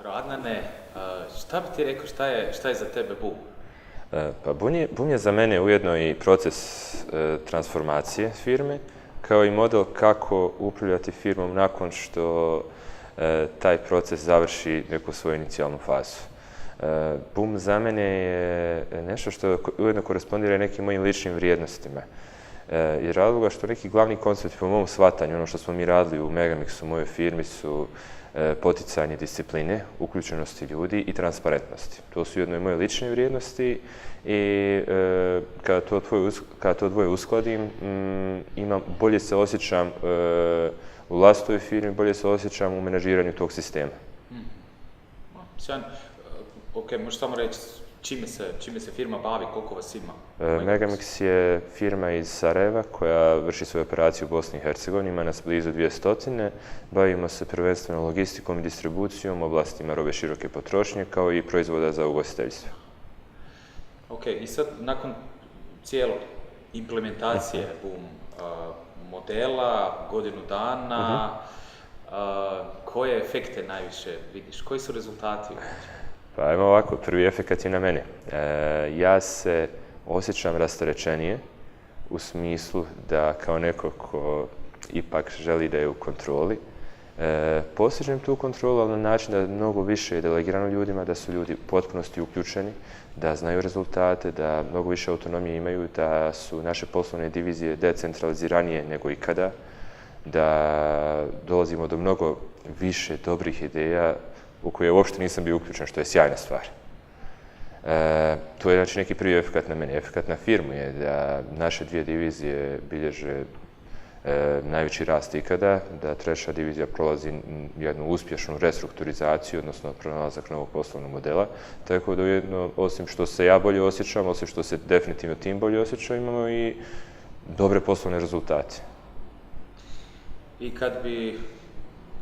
Radnane, šta bi ti rekao, šta je za tebe BUM? Pa BUM je za mene ujedno i proces transformacije firme, kao i model kako upravljati firmom nakon što taj proces završi neku svoju inicijalnu fazu. BUM za mene je nešto što ujedno korespondira nekim mojim ličnim vrijednostima. I razloga što neki glavni koncept po mom shvatanju, ono što smo mi radili u Megamixu, u mojoj firmi, su poticanje discipline, uključenosti ljudi i transparentnosti. To su ujedno i moje lične vrijednosti i kada to dvoje uskladim, bolje se osjećam u vlastitoj firmi, bolje se osjećam u menadžiranju tog sistema. Sjan, ok, možeš samo reći čime se firma bavi, koliko vas ima? Megamix je firma iz Sarajeva koja vrši svoje operacije u Bosni i Hercegovini, ima nas blizu 200. Bavimo se prvenstveno logistikom i distribucijom, oblastima robe široke potrošnje, kao i proizvoda za ugostiteljstvo. Ok, i sad nakon cijele implementacije BUM modela, godinu dana, koje efekte najviše vidiš? Koji su rezultati? Pa evo ovako, prvi efekt je na mene. Ja se osjećam rasterećenije u smislu da kao neko ko ipak želi da je u kontroli, postižem tu kontrolu, ali na način da mnogo više je delegirano ljudima, da su ljudi u potpunosti uključeni, da znaju rezultate, da mnogo više autonomije imaju, da su naše poslovne divizije decentraliziranije nego ikada, da dolazimo do mnogo više dobrih ideja u koje uopšte nisam bio uključen, što je sjajna stvar. To je znači neki prvi efekt na mene. Efekt na firmu je da naše dvije divizije bilježe najveći rast ikada, da treća divizija prolazi jednu uspješnu restrukturizaciju, odnosno pronalazak novog poslovnog modela. Tako da ujedno, osim što se ja bolje osjećam, osim što se definitivno tim bolje osjeća, imamo i dobre poslovne rezultate. I kad bi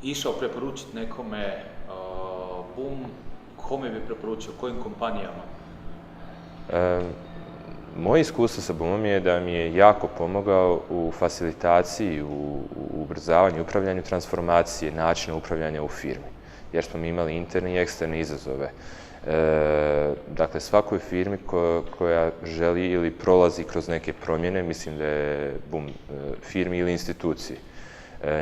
išao preporučiti nekome BUM, kome bi preporučio, kojim kompanijama? Moje iskustvo sa BUM-om je da mi je jako pomogao u facilitaciji, u ubrzavanju, upravljanju transformacije, načina upravljanja u firmi, jer smo mi imali interne i eksterne izazove. Dakle, svakoj firmi koja želi ili prolazi kroz neke promjene, mislim da je BUM firmi ili instituciji,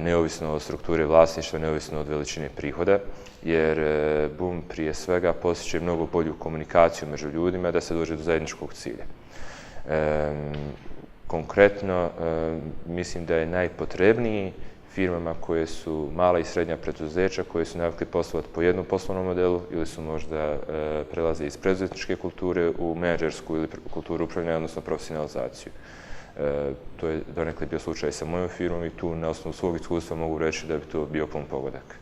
neovisno od strukture vlasništva, neovisno od veličine prihoda, jer BUM prije svega postiže mnogo bolju komunikaciju među ljudima da se dođe do zajedničkog cilja. Konkretno, mislim da je najpotrebniji firmama koje su mala i srednja preduzeća, koje su navikli poslovati po jednom poslovnom modelu ili su možda prelaze iz preduzetničke kulture u menadžersku ili kulturu upravljanja, odnosno profesionalizaciju. To je donekle bio slučaj sa mojom firmom i tu na osnovu svog iskustva mogu reći da bi to bio pun pogodak.